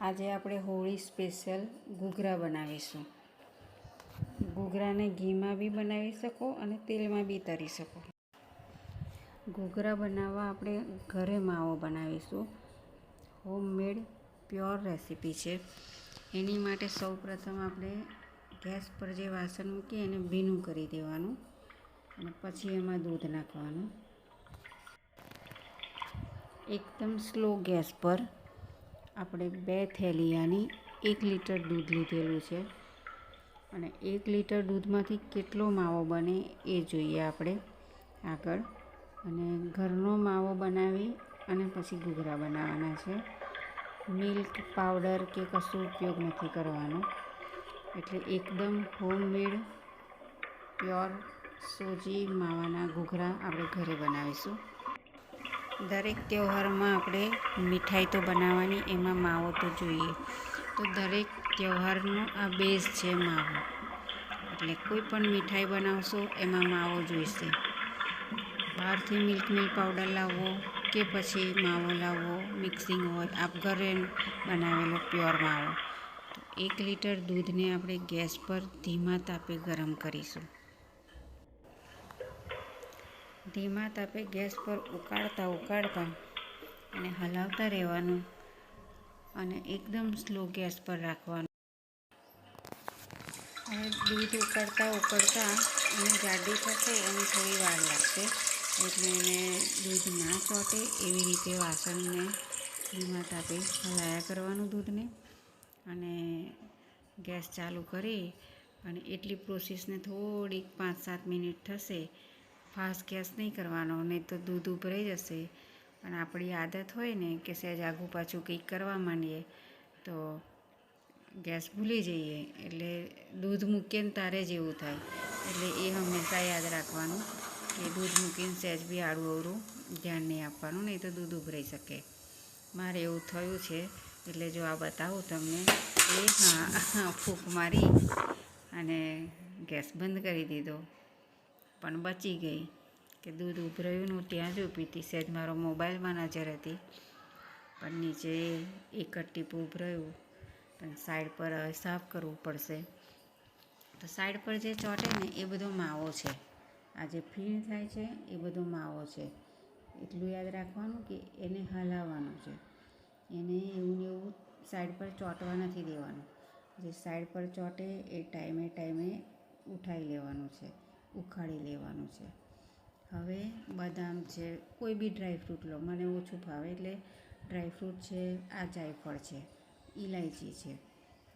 આજે આપણે હોળી સ્પેશિયલ ઘૂઘરા બનાવીશું. ઘૂઘરાને ઘીમાં બી બનાવી શકો અને તેલમાં બી તળી શકો. ઘૂઘરા બનાવવા આપણે ઘરે માવો બનાવીશું. હોમમેડ પ્યોર રેસીપી છે. એની માટે સૌપ્રથમ આપણે ગેસ પર જે વાસણ મૂકીએ એને ભીનું કરી દેવાનું અને પછી એમાં દૂધ નાખવાનું. એકદમ સ્લો ગેસ પર આપણે 2 થેલિયાની 1 લીટર દૂધ લીધેલું છે અને 1 લીટર દૂધમાંથી કેટલો માવો બને એ જોઈએ આપણે આગળ. અને ઘરનો માવો બનાવી અને પછી ઘૂઘરા બનાવવાના છે. મિલ્ક પાવડર કે કશું ઉપયોગ નથી કરવાનો. એટલે એકદમ હોમમેડ પ્યોર સોજી માવાના ઘૂઘરા આપણે ઘરે બનાવીશું. દરેક તહેવારમાં આપણે મીઠાઈ તો બનાવવાની, એમાં માવો તો જોઈએ. તો દરેક તહેવારનો આ બેઝ છે માવો. એટલે કોઈ પણ મીઠાઈ બનાવશો એમાં માવો જોઈશે. બહારથી મિલ્ક પાવડર લાવવો કે પછી માવો લાવવો, મિક્સિંગ હોય, આપ ઘરે બનાવેલો પ્યોર માવો. તો 1 લીટર દૂધને આપણે ગેસ પર ધીમા તાપે ગરમ કરીશું. ધીમા તાપે ગેસ પર ઉકાળતા અને હલાવતા રહેવાનું અને એકદમ સ્લો ગેસ પર રાખવાનું. હવે દૂધ ઉકળતા અને જાડી થશે અને થોડી વાર લાગશે. એટલે એને દૂધ ના ચોંટે એવી રીતે વાસણને ધીમા તાપે હલાયા કરવાનું દૂધને. અને ગેસ ચાલુ કરી અને એટલી પ્રોસેસને થોડીક 5-7 મિનિટ થશે. ફાસ્ટ ગેસ નહીં કરવાનો, નહીં તો દૂધ ઉભરાઈ જશે. અને આપણી આદત હોય ને કે સહેજ આઘું પાછું કંઈક કરવા માંડીએ તો ગેસ ભૂલી જઈએ. એટલે દૂધ મૂકીએ ને તારે જ એવું થાય. એટલે એ હંમેશા યાદ રાખવાનું કે દૂધ મૂકીને સહેજ બી આડું અવળું ધ્યાન નહીં આપવાનું, નહીં તો દૂધ ઉભરાઈ શકે. મારે એવું થયું છે એટલે જો આ બતાવું તમને. ફૂંક મારી અને ગેસ બંધ કરી દીધો, પણ બચી ગઈ. કે દૂધ ઉભરાયું હું ત્યાં જ ઊભી હતી. સહેજ મારો મોબાઈલમાં નજર હતી, પણ નીચે એક જ ટીપું ઉભરાયું. પણ સાઈડ પર સાફ કરવું પડશે. તો સાઈડ પર જે ચોંટે ને એ બધો માવો છે. આ જે ફીણ થાય છે એ બધો માવો છે. એટલું યાદ રાખવાનું કે એને હલાવવાનું છે. એને એવું ને એવું સાઈડ પર ચોંટવા નથી દેવાનું. જે સાઈડ પર ચોંટે એ ટાઈમે ઉઠાવી લેવાનું છે, ઉખાડી લેવાનું છે. હવે બદામ છે, કોઈ બી ડ્રાયફ્રૂટ લો. મને ઓછું ભાવે એટલે ડ્રાયફ્રૂટ છે. આ જાયફળ છે, ઇલાયચી છે.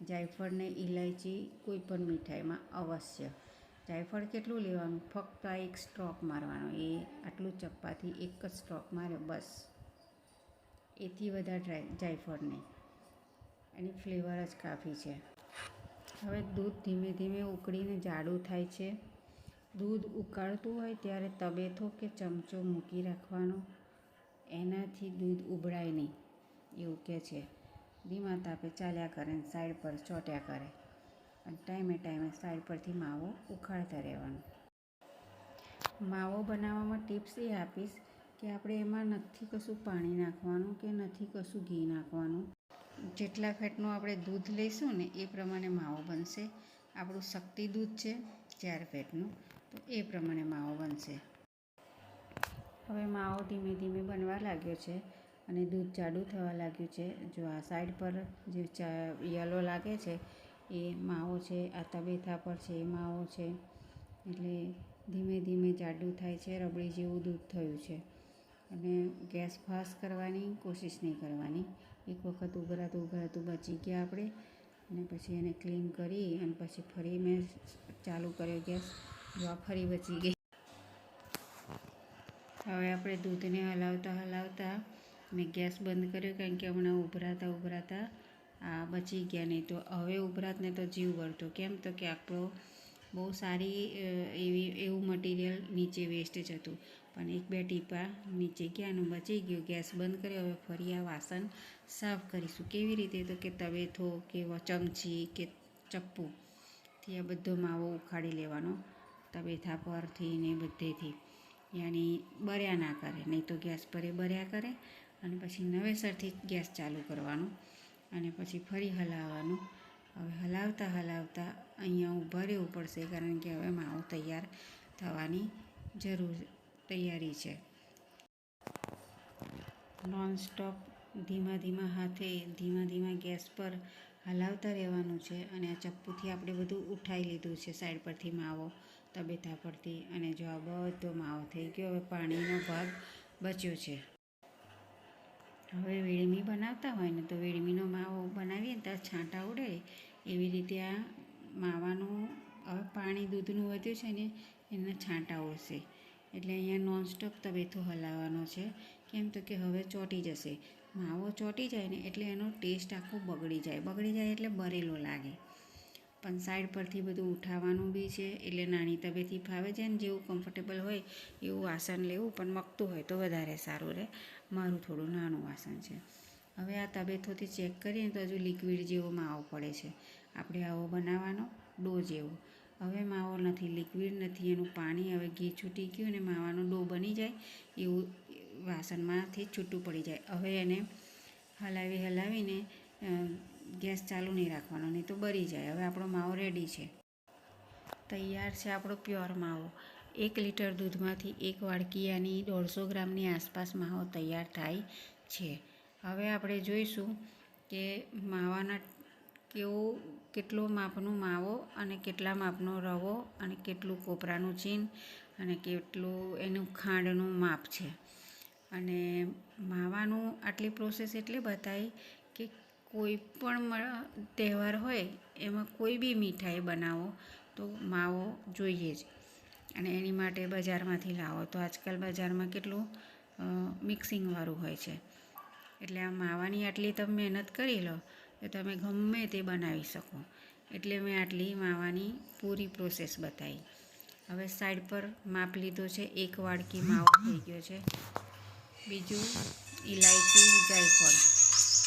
જાયફળ ને ઇલાયચી કોઈ પણ મીઠાઈમાં અવશ્ય. જાયફળ કેટલું લેવાનું? ફક્ત આ એક સ્ટ્રોક મારવાનો. એ આટલું ચપ્પાથી એક જ સ્ટ્રોક માર્યો બસ. એથી વધારે જાયફળ નહીં. એની ફ્લેવર જ કાફી છે. હવે દૂધ ધીમે ધીમે ઉકળીને જાડું થાય છે. દૂધ ઉકાળતું હોય ત્યારે તબેથો કે ચમચો મૂકી રાખવાનો. એનાથી દૂધ ઉબળાય નહીં એવું કહે છે. ધીમા તાપે ચાલ્યા કરે ને સાઈડ પર ચોંટ્યા કરે. અને ટાઈમે સાઈડ પરથી માવો ઉકાળતા રહેવાનો. માવો બનાવવામાં ટિપ્સ એ આપીશ કે આપણે એમાં નથી કશું પાણી નાખવાનું કે નથી કશું ઘી નાખવાનું. જેટલા ફેટનું આપણે દૂધ લઈશું ને એ પ્રમાણે માવો બનશે. આપણું શક્તિ દૂધ છે 4 ફેટનું, તો એ પ્રમાણે માવો બનશે. હવે માવો ધીમે ધીમે બનવા લાગ્યો છે અને દૂધ જાડું થવા લાગ્યું છે. જો આ સાઈડ પર જે યલો લાગે છે એ માવો છે. આ તબેથા પર છે એ માવો છે. એટલે ધીમે ધીમે જાડું થાય છે. રબડી જેવું દૂધ થયું છે. અને ગેસ ફાસ્ટ કરવાની કોશિશ નહીં કરવાની. એક વખત ઉભરાતું બચી ગયા આપણે. અને પછી એને ક્લીન કરી અને પછી ફરી મેં ચાલુ કર્યો ગેસ. જો આ ફરી બચી ગઈ. હવે આપણે દૂધને હલાવતા મેં ગેસ બંધ કર્યો, કારણ કે હમણાં ઉભરાતા આ બચી ગયા. નહીં તો હવે ઉભરાત ને તો જીવ બળતો. કેમ તો કે આપણો બહુ સારી એવું મટીરિયલ નીચે વેસ્ટ જતું. પણ 1-2 ટીપા નીચે ગયાનું બચી ગયું. ગેસ બંધ કર્યો. હવે ફરી આ વાસણ સાફ કરીશું. કેવી રીતે? તો કે તવેથો કે ચમચી કે ચપ્પુથી આ બધો માવો ઉખાડી લેવાનો. તવેથા પરથી ને બધેથી. યાની બળ્યા ના કરે, નહીં તો ગેસ પર એ બળ્યા કરે. અને પછી નવેસરથી ગેસ ચાલુ કરવાનો અને પછી ફરી હલાવવાનું. હવે હલાવતા હલાવતા અહીંયા ઊભા રહેવું પડશે, કારણ કે હવે માવો તૈયાર થવાની તૈયારી છે. નોનસ્ટોપ ધીમા ધીમા હાથે ધીમા ધીમા ગેસ પર હલાવતા રહેવાનું છે. અને આ ચપ્પુથી આપણે બધું ઉઠાવી લીધું છે સાઈડ પરથી માવો, તબેથા પરથી. અને જો આ બધો માવો થઈ ગયો, હવે પાણીનો ભાગ બચ્યો છે. હવે વેળમી બનાવતા હોય ને તો વેળમીનો માવો બનાવીએ ને ત્યાં છાંટા ઉડે, એવી રીતે આ માવાનું હવે પાણી દૂધનું વધ્યું છે ને એના છાંટા ઉડશે. એટલે અહીંયા નોનસ્ટોપ તબેથો હલાવવાનો છે. કેમ તો કે હવે ચોંટી જશે. માવો ચોંટી જાય ને એટલે એનો ટેસ્ટ આખો બગડી જાય એટલે બરેલો લાગે. પણ સાઈડ પરથી બધું ઉઠાવવાનું બી છે, એટલે નાની તબેથી ફાવે છે ને જેવું કમ્ફર્ટેબલ હોય એવું વાસણ લેવું. પણ મગતું હોય તો વધારે સારું રહે. મારું થોડું નાનું વાસણ છે. હવે આ તબેથોથી ચેક કરીએ તો હજુ લિક્વિડ જેવો માવો પડે છે. આપણે આવો બનાવવાનો ડો જેવો. હવે માવો નથી, લિક્વિડ નથી, એનું પાણી હવે ઘી છૂટી ગયું ને માવાનો ડો બની જાય એવું વાસણમાંથી છૂટું પડી જાય. હવે એને હલાવીને ગેસ ચાલુ નહીં રાખવાનો, નહીં તો બળી જાય. હવે આપણો માવો રેડી છે, તૈયાર છે આપણો પ્યોર માવો. 1 લીટર દૂધમાંથી 1 વાડકી યાની 150 ગ્રામની આસપાસ માવો તૈયાર થાય છે. હવે આપણે જોઈશું કે માવાના કેટલો માપનો માવો અને કેટલા માપનો રવો અને કેટલું કોપરાનું ચીન અને કેટલું એનું ખાંડનું માપ છે. અને માવાનું આટલી પ્રોસેસ એટલે બતાવી કે કોઈ પણ તહેવાર હોય એમાં કોઈ બી મીઠાઈ બનાવો તો માવો જોઈએ જ. અને એની માટે બજારમાંથી લાવો તો આજકાલ બજારમાં કેટલું મિક્સિંગવાળું હોય છે. એટલે આ માવાની આટલી તમે મહેનત કરી લો તો તમે ગમે તે બનાવી શકો. એટલે મેં આટલી માવાની પૂરી પ્રોસેસ બતાવી. હવે સાઈડ પર માપ લીધો છે. 1 વાડકી માવો થઈ ગયો છે. બીજું ઇલાયચી, જાયફળ.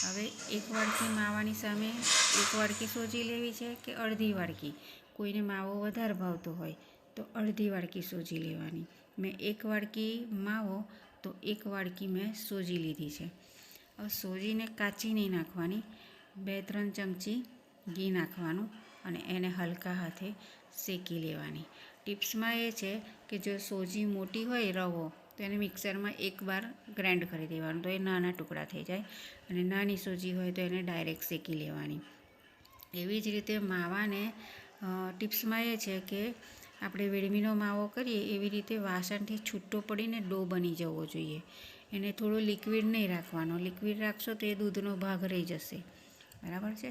હવે 1 વાડકી માવાની સામે 1 વાડકી સોજી લેવી છે કે અડધી વાડકી. કોઈને માવો વધારે ભાવતો હોય તો અડધી વાડકી સોજી લેવાની. મેં 1 વાડકી માવો તો 1 વાડકી મેં સોજી લીધી છે. હવે સોજીને કાચી નહીં નાખવાની, 2-3 ચમચી ઘી નાખવાનું અને એને હલકા હાથે શેકી લેવાની. ટિપ્સમાં એ છે કે જો સોજી મોટી હોય રવો તો એને મિક્સરમાં એકવાર ગ્રાઇન્ડ કરી દેવાનું, તો એ નાના ટુકડા થઈ જાય. અને નાની સોજી હોય તો એને ડાયરેક્ટ શેકી લેવાની. એવી જ રીતે માવાને ટિપ્સમાં એ છે કે આપણે વેળમીનો માવો કરીએ એવી રીતે વાસણથી છૂટો પડીને ડો બની જવો જોઈએ. એને થોડો લિક્વિડ નહીં રાખવાનો. લિક્વિડ રાખશો તો એ દૂધનો ભાગ રહી જશે. બરાબર છે?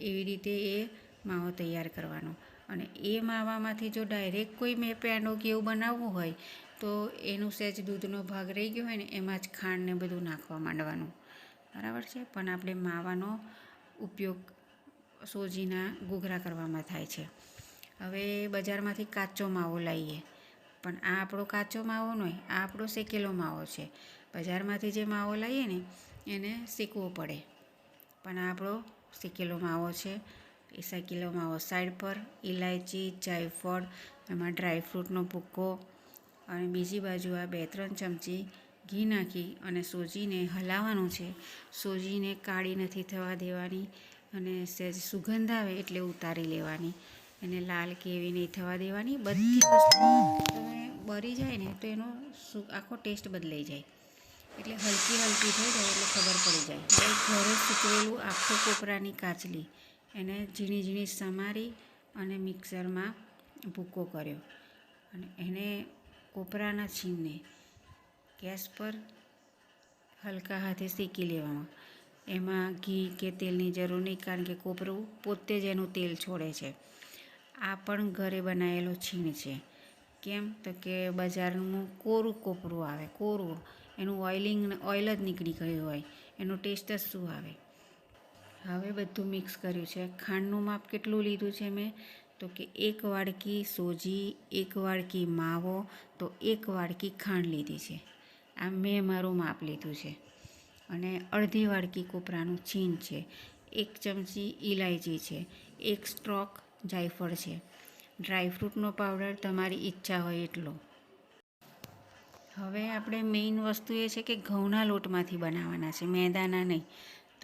એવી રીતે એ માવો તૈયાર કરવાનો. અને એ માવામાંથી જો ડાયરેક્ટ કોઈ મેં પેંડો કે એવું બનાવવું હોય તો એનું સહેજ દૂધનો ભાગ રહી ગયો હોય ને એમાં જ ખાંડ ને બધું નાખવા માંડવાનું. બરાબર છે? પણ આપણે માવાનો ઉપયોગ સોજીના ઘૂઘરા કરવામાં થાય છે. હવે બજારમાંથી કાચો માવો લાવીએ, પણ આ આપણો કાચો માવો નહીં, આ આપણો શેકેલો માવો છે. બજારમાંથી જે માવો લાવીએ ને એને શેકવો પડે, પણ આ આપણો શેકેલો માવો છે. એ શેકેલો માવો સાઈડ પર ઇલાયચી, જાયફળ, એમાં ડ્રાયફ્રૂટનો ભૂક્કો અને બીજી બાજુ આ 2-3 ચમચી ઘી નાખી અને સોજીને હલાવવાનું છે. સોજીને કાળી નથી થવા દેવાની અને સહેજ સુગંધ આવે એટલે ઉતારી લેવાની. એને લાલ કે એવી નહીં થવા દેવાની. બધી વસ્તુ તમે બળી જાય ને તો એનો આખો ટેસ્ટ બદલાઈ જાય. એટલે હલકી થઈ જાય એટલે ખબર પડી જાય. હવે ઘરે સૂકવેલું આખું કોપરાની કાચલી એને ઝીણી સમારી અને મિક્સરમાં ભૂક્કો કર્યો અને એને કોપરાના છીણને ગેસ પર હલકા હાથે શેકી લેવામાં. એમાં ઘી કે તેલની જરૂર નહીં, કારણ કે કોપરું પોતે જ એનું તેલ છોડે છે. આ પણ ઘરે બનાવેલો છીણ છે. કેમ તો કે બજારનું કોરું કોપરું આવે, કોરું, એનું ઓઇલ જ નીકળી ગયું હોય, એનો ટેસ્ટ જ શું આવે. હવે બધું મિક્સ કર્યું છે. ખાંડનું માપ કેટલું લીધું છે મેં તો કે 1 વાડકી સોજી, 1 વાડકી માવો તો 1 વાડકી ખાંડ લીધી છે. આ મેં મારું માપ લીધું છે. અને અડધી વાડકી કોપરાનું છીણ છે, 1 ચમચી ઇલાયચી છે, 1 સ્ટ્રોક જાયફળ છે. ડ્રાયફ્રૂટનો પાવડર તમારી ઈચ્છા હોય એટલો. હવે આપણે મેઇન વસ્તુ એ છે કે ઘઉંના લોટમાંથી બનાવવાના છે, મેદાના નહીં.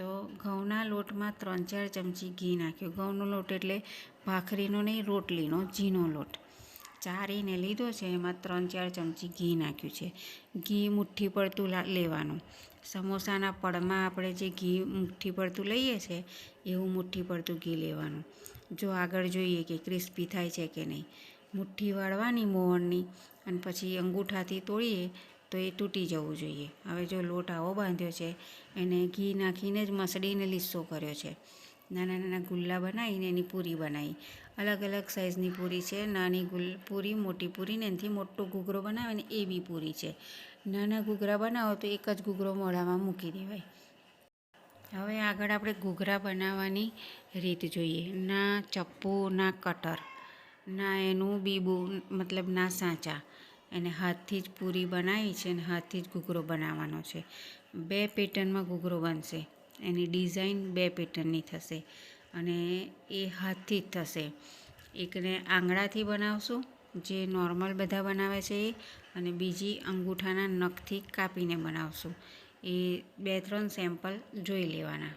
તો ઘઉંના લોટમાં 3-4 ચમચી ઘી નાખ્યું. ઘઉંનો લોટ એટલે ભાખરીનો નહીં, રોટલીનો ઝીણો લોટ. ચારીને લીધો છે, એમાં 3-4 ચમચી ઘી નાખ્યું છે. ઘી મુઠ્ઠી પડતું લેવાનું. સમોસાના પડમાં આપણે જે ઘી મુઠ્ઠી પડતું લઈએ છીએ એવું મુઠ્ઠી પડતું ઘી લેવાનું. જો આગળ જોઈએ કે ક્રિસ્પી થાય છે કે નહીં. મુઠ્ઠી વાળવાની મોવણની અને પછી અંગૂઠાથી તોડીએ તો એ તૂટી જવું જોઈએ. હવે જો લોટ આવો બાંધ્યો છે, એને ઘી નાખીને જ મસળીને લીસો કર્યો છે. નાના નાના ગુલ્લા બનાવીને એની પૂરી બનાવી. અલગ અલગ સાઇઝની પૂરી છે. નાની પૂરી, મોટી પૂરી ને એનાથી મોટો ઘૂઘરો બનાવે ને એ બી પૂરી છે. નાના ઘૂઘરા બનાવો તો એક જ ઘૂઘરો મોઢામાં મૂકી દેવાય. હવે આગળ આપણે ઘૂઘરા બનાવવાની રીત જોઈએ. ના ચપ્પુ, ના કટર, ના એનું બીબું, મતલબ ના સાંચા. એને હાથથી જ પૂરી બનાવી છે અને હાથથી જ ઘૂઘરો બનાવવાનો છે. 2 પેટર્નમાં ઘૂઘરો બનશે. એની ડિઝાઇન 2 પેટર્નની થશે અને એ હાથથી જ થશે. એકને આંગળાથી બનાવશું, જે નોર્મલ બધા બનાવે છે એ, અને બીજી અંગૂઠાના નખથી કાપીને બનાવશું. એ 2-3 સેમ્પલ જોઈ લેવાના.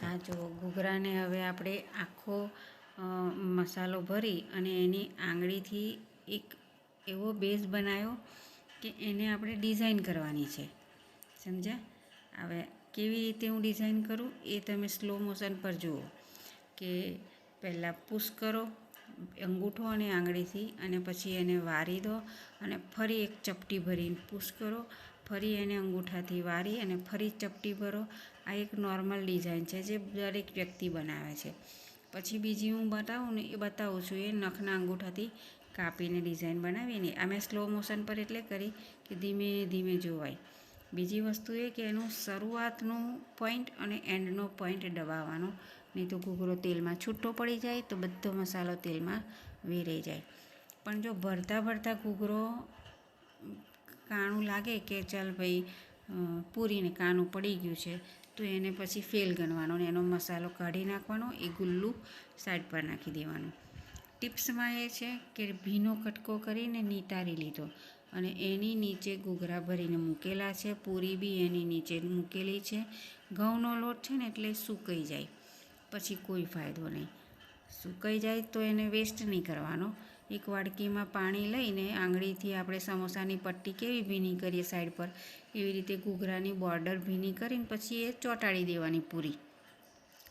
આ જો ઘૂઘરાને હવે આપણે આખો મસાલો ભરી અને એની આંગળીથી એક એવો બેઝ બનાવ્યો કે એને આપણે ડિઝાઇન કરવાની છે. સમજ્યા? હવે કેવી રીતે હું ડિઝાઇન કરું એ તમે સ્લો મોશન પર જુઓ. કે પહેલાં પુશ કરો અંગૂઠો અને આંગળીથી, અને પછી એને વારી દો અને ફરી એક ચપટી ભરીને પુશ કરો. ફરી એને અંગૂઠાથી વારી અને ફરી ચપટી ભરો. આ એક નોર્મલ ડિઝાઇન છે જે દરેક વ્યક્તિ બનાવે છે. પછી બીજી હું બતાવું છું એ નખના અંગૂઠાથી કાપીને ડિઝાઇન બનાવીને. આ મેં સ્લો મોશન પર એટલે કરી કે ધીમે ધીમે જોવાય. બીજી વસ્તુ એ કે એનું શરૂઆતનું પોઈન્ટ અને એન્ડનો પોઈન્ટ દબાવવાનો, નહીં તો ઘૂઘરો તેલમાં છૂટો પડી જાય તો બધો મસાલો તેલમાં વેરાઈ જાય. પણ જો ભરતા ભરતા ઘૂઘરો કાણું લાગે કે ચાલ ભાઈ પૂરીને કાણું પડી ગયું છે, તો એને પછી ફેલ ગણવાનો ને એનો મસાલો કાઢી નાખવાનો. એ ગુલ્લું સાઈડ પર નાખી દેવાનું. ટિપ્સમાં એ છે કે ભીનો કટકો કરીને નીતારી લીધો અને એની નીચે ઘૂઘરા ભરીને મૂકેલા છે. પૂરી બી એની નીચે મૂકેલી છે. ઘઉંનો લોટ છે ને એટલે સુકાઈ જાય, પછી કોઈ ફાયદો નહીં. સુકાઈ જાય તો એને વેસ્ટ નહીં કરવાનો. એક વાડકીમાં પાણી લઈને આંગળીથી આપણે સમોસાની પટ્ટી કેવી ભીની કરીએ સાઈડ પર, એવી રીતે ઘૂઘરાની બોર્ડર ભીની કરીને પછી એ ચોંટાડી દેવાની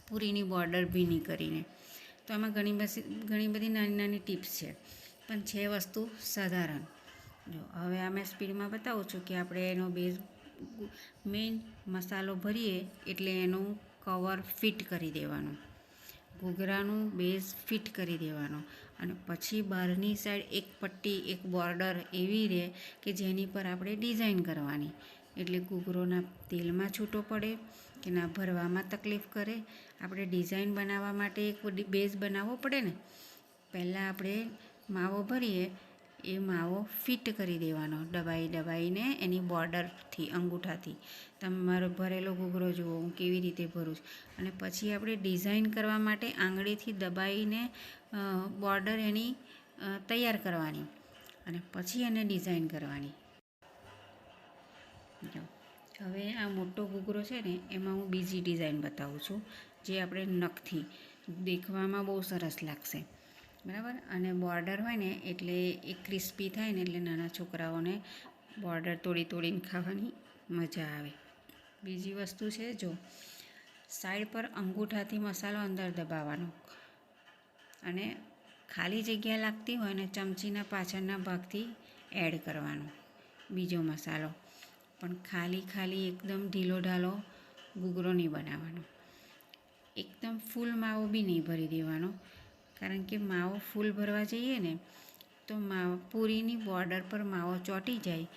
પૂરીની બોર્ડર ભીની કરીને. તો આમાં ઘણી બધી નાની નાની ટિપ્સ છે, પણ છે વસ્તુ સાધારણ. જો હવે આ મેં સ્પીડમાં બતાવું છું કે આપણે એનો બેઝ મેઇન મસાલો ભરીએ એટલે એનું કવર ફિટ કરી દેવાનું. ઘૂઘરાનું બેઝ ફિટ કરી દેવાનો અને પછી બહારની સાઈડ એક પટ્ટી, એક બોર્ડર એવી રહે કે જેની પર આપણે ડિઝાઇન કરવાની. એટલે ઘૂઘરોના તેલમાં છૂટો પડે કે ના ભરવામાં તકલીફ કરે. આપણે ડિઝાઇન બનાવવા માટે એક બેઝ બનાવવો પડે ને. પહેલાં આપણે માવો ભરીએ એ માવો ફિટ કરી દેવાનો દબાઈને એની બોર્ડરથી, અંગૂઠાથી. તમે મારો ભરેલો ઘૂઘરો જુઓ હું કેવી રીતે ભરું છું. અને પછી આપણે ડિઝાઇન કરવા માટે આંગળીથી દબાઈને બોર્ડર એની તૈયાર કરવાની અને પછી એને ડિઝાઇન કરવાની. જો હવે આ મોટો ઘૂઘરો છે ને એમાં હું બીજી ડિઝાઇન બતાવું છું, જે આપણે નખથી દેખવામાં બહુ સરસ લાગશે. બરાબર? અને બોર્ડર હોય ને એટલે એ ક્રિસ્પી થાય ને એટલે નાના છોકરાઓને બોર્ડર તોડીને ખાવાની મજા આવે. બીજી વસ્તુ છે, જો સાઈડ પર અંગૂઠાથી મસાલો અંદર દબાવવાનો અને ખાલી જગ્યા લાગતી હોય ને ચમચીના પાછળના ભાગથી એડ કરવાનો બીજો મસાલો. પણ ખાલી એકદમ ઢીલો ઢાલો ઘૂઘરો નહીં બનાવવાનો. એકદમ ફૂલ માવો બી નહીં ભરી દેવાનો, કારણ કે માવો ફૂલ ભરવા જઈએ ને તો પૂરીની બોર્ડર પર માવો ચોંટી જાય.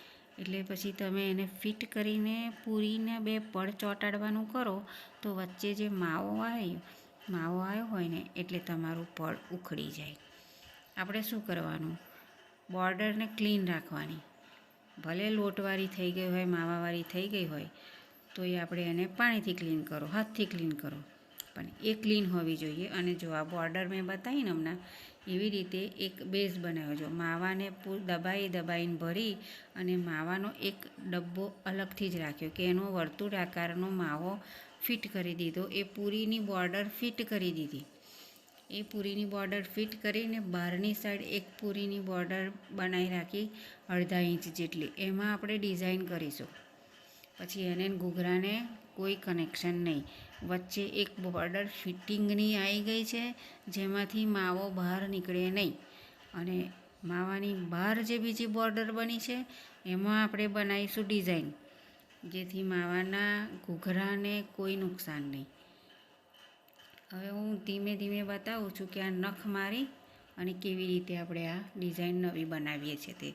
એટલે પછી તમે એને ફિટ કરીને પૂરીના 2 પડ ચોંટાડવાનું કરો તો વચ્ચે જે માવો આવ્યો હોય ને એટલે તમારું પડ ઉખડી જાય. આપણે શું કરવાનું, બોર્ડરને ક્લીન રાખવાની. ભલે લોટવાળી થઈ ગઈ હોય, માવાવાળી થઈ ગઈ હોય, તો એ આપણે એને પાણીથી ક્લીન કરો, હાથથી ક્લીન કરો, પણ એ ક્લીન હોવી જોઈએ. અને જો આ બોર્ડર મેં બતાવીને હમણાં એવી રીતે એક બેઝ બનાવ્યો. જો માવાને દબાઈને ભરી અને માવાનો એક ડબ્બો અલગથી જ રાખ્યો કે એનો વર્તુળ આકારનો માવો ફિટ કરી દીધો. એ પૂરીની બોર્ડર ફિટ કરી દીધી. એ પૂરીની બોર્ડર ફિટ કરીને બહારની સાઈડ એક પૂરીની બોર્ડર બનાવી રાખી 1/2 ઇંચ જેટલી. એમાં આપણે ડિઝાઇન કરીશું. પછી એને ઘૂઘરાને કોઈ કનેક્શન નહીં. વચ્ચે એક બોર્ડર ફિટિંગની આવી ગઈ છે, જેમાંથી માવો બહાર નીકળે નહીં. અને માવાની બહાર જે બીજી બોર્ડર બની છે એમાં આપણે બનાવીશું ડિઝાઇન, જેથી માવાના ઘૂઘરાને કોઈ નુકસાન નહીં. હવે હું ધીમે ધીમે બતાવું છું કે આ નખ મારી અને કેવી રીતે આપણે આ ડિઝાઇન નવી બનાવીએ છીએ તે.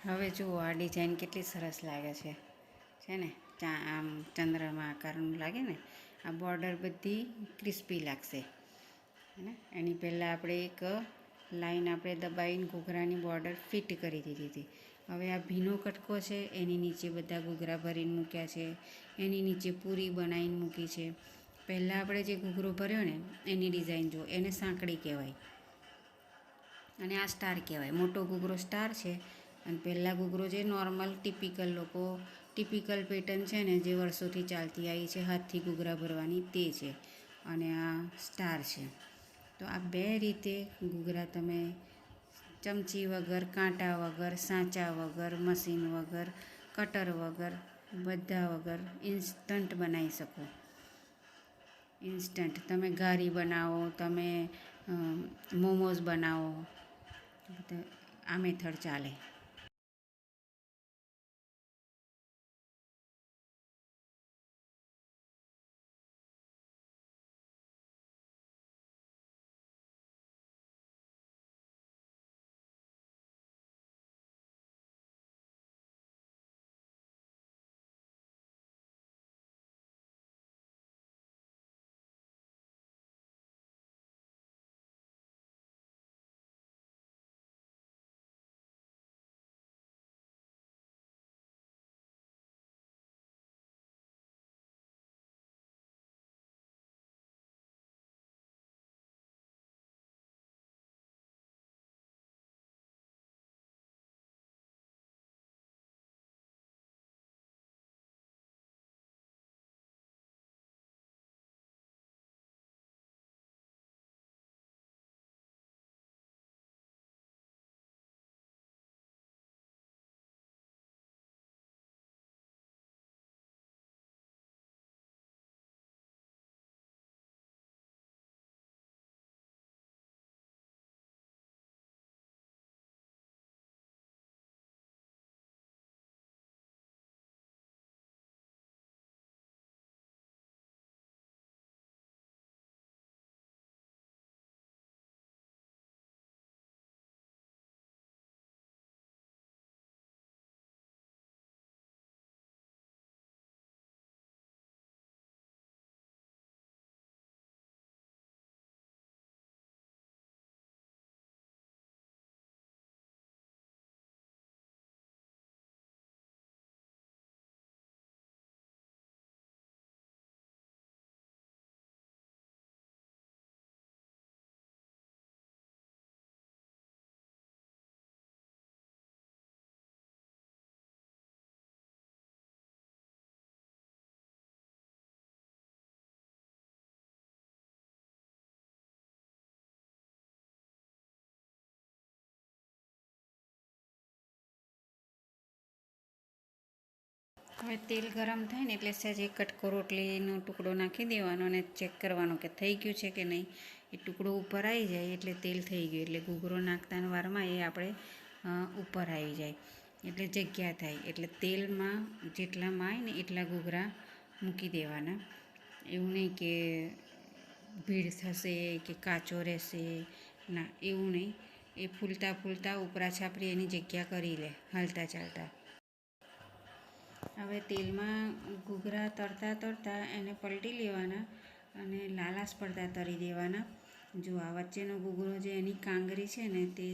હવે જુઓ આ ડિઝાઇન કેટલી સરસ લાગે છે ને? આમ ચંદ્રમાં આકારનું લાગે ને. આ બોર્ડર બધી ક્રિસ્પી લાગશે. ને એની પહેલાં આપણે એક લાઈન આપણે દબાઈને ઘૂઘરાની બોર્ડર ફિટ કરી દીધી હતી. હવે આ ભીનો કટકો છે, એની નીચે બધા ઘૂઘરા ભરીને મૂક્યા છે. એની નીચે પૂરી બનાવીને મૂકી છે. પહેલાં આપણે જે ઘૂઘરો ભર્યો ને એની ડિઝાઇન જુઓ, એને સાંકડી કહેવાય અને આ સ્ટાર કહેવાય. મોટો ઘૂઘરો સ્ટાર છે અને પહેલાં ઘૂઘરો જે નોર્મલ ટિપિકલ પેટર્ન છે ને, જે વર્ષોથી ચાલતી આવી છે હાથથી ઘૂઘરા ભરવાની, તે છે. અને આ સ્ટાર છે. તો આ 2 રીતે ઘૂઘરા તમે ચમચી વગર, કાંટા વગર, સાંચા વગર, મશીન વગર, કટર વગર, બધા વગર ઇન્સ્ટન્ટ બનાવી શકો. ઇન્સ્ટન્ટ તમે ઘારી બનાવો, તમે મોમોઝ બનાવો, આ મેથડ ચાલે. હવે તેલ ગરમ થાય ને એટલે સહેજ એક કટકો રોટલીનો ટુકડો નાખી દેવાનો અને ચેક કરવાનો કે થઈ ગયું છે કે નહીં. એ ટુકડો ઉપર આવી જાય એટલે તેલ થઈ ગયું, એટલે ઘૂઘરો નાખતાના વારમાં એ આપણે ઉપર આવી જાય એટલે જગ્યા થાય. એટલે તેલમાં જેટલામાં આવે ને એટલા ઘૂઘરા મૂકી દેવાના. એવું નહીં કે ભીડ થશે કે કાચો રહેશે, ના એવું નહીં. એ ફૂલતા ફૂલતા ઉપરા છાપરી એની જગ્યા કરી લે હાલતા ચાલતા. હવે તેલમાં ઘૂઘરા તરતા તરતા એને પલટી લેવાના અને લાલાશ પડતા તળી દેવાના. જો આ વચ્ચેનો ઘૂઘરો જે એની કાંગરી છે ને તે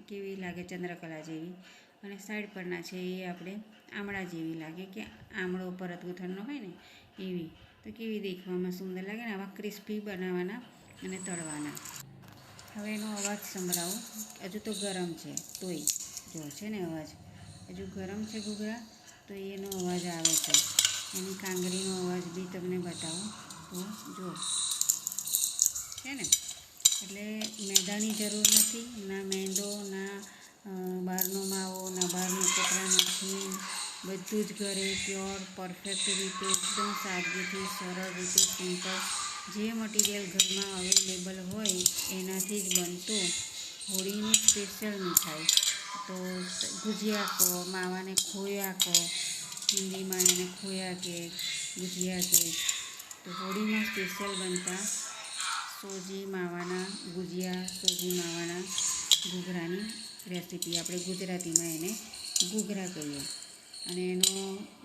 કેવી લાગે ચંદ્રકલા જેવી, અને સાઈડ પરના છે એ આપણે આમળા જેવી લાગે કે આમળો પરત ગૂંથણનો હોય ને એવી. તો કેવી દેખવામાં સુંદર લાગે ને. આવા ક્રિસ્પી બનાવવાના અને તળવાના. હવે એનો અવાજ સંભળાવું. હજુ તો ગરમ છે તોય જો છે ને અવાજ હજુ ગરમ છે ઘૂઘરા તો એનો અવાજ આવે છે. એની કાંગરીનો અવાજ બી તમને બતાવું તો જો છે ને. એટલે મેદાની જરૂર નથી, ના મેંદો, ના બહારનો માવો, ના બહારનું કપડાં નથી. બધું જ ઘરે પ્યોર પરફેક્ટ રીતે એકદમ સાદગીથી સરળ રીતે સિમ્પલ જે મટીરિયલ ઘરમાં અવેલેબલ હોય એનાથી જ બનતો હોળીની સ્પેશિયલ મીઠાઈ. તો ગુજિયા કહો, માવાને ખોયા કહો, હિન્દીમાં એને ખોયા કે ગુજિયા કે. તો હોળીમાં સ્પેશિયલ બનતા સોજી માવાના ગુજિયા, સોજી માવાના ઘૂઘરાની રેસીપી. આપણે ગુજરાતીમાં એને ઘૂઘરા કહીએ. અને એનો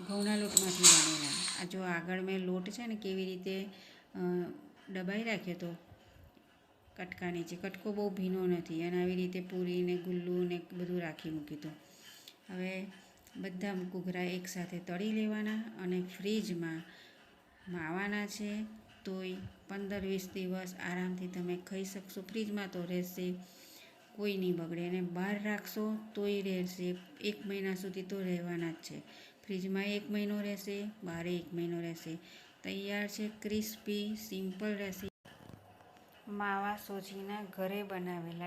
ઘઉંના લોટમાંથી બનેલા. આ જો આગળ મેં લોટ છે ને કેવી રીતે દબાઈ રાખ્યો તો કટકા નીચે. કટકો બહુ ભીનો નથી અને આવી રીતે પૂરીને ગુલ્લું ને બધું રાખી મૂક્યું હતું. હવે બધા ઘૂઘરા એકસાથે તળી લેવાના અને ફ્રીજમાં માવાના છે તોય 15-20 દિવસ આરામથી તમે ખાઈ શકશો. ફ્રીજમાં તો રહેશે, કોઈ નહીં બગડે. અને બહાર રાખશો તોય રહેશે. 1 મહિના સુધી તો રહેવાના જ છે. ફ્રીજમાં 1 મહિનો રહેશે, બહાર 1 મહિનો રહેશે. તૈયાર છે ક્રિસ્પી સિમ્પલ રેસીપી માવા સોજીના ઘરે બનાવેલા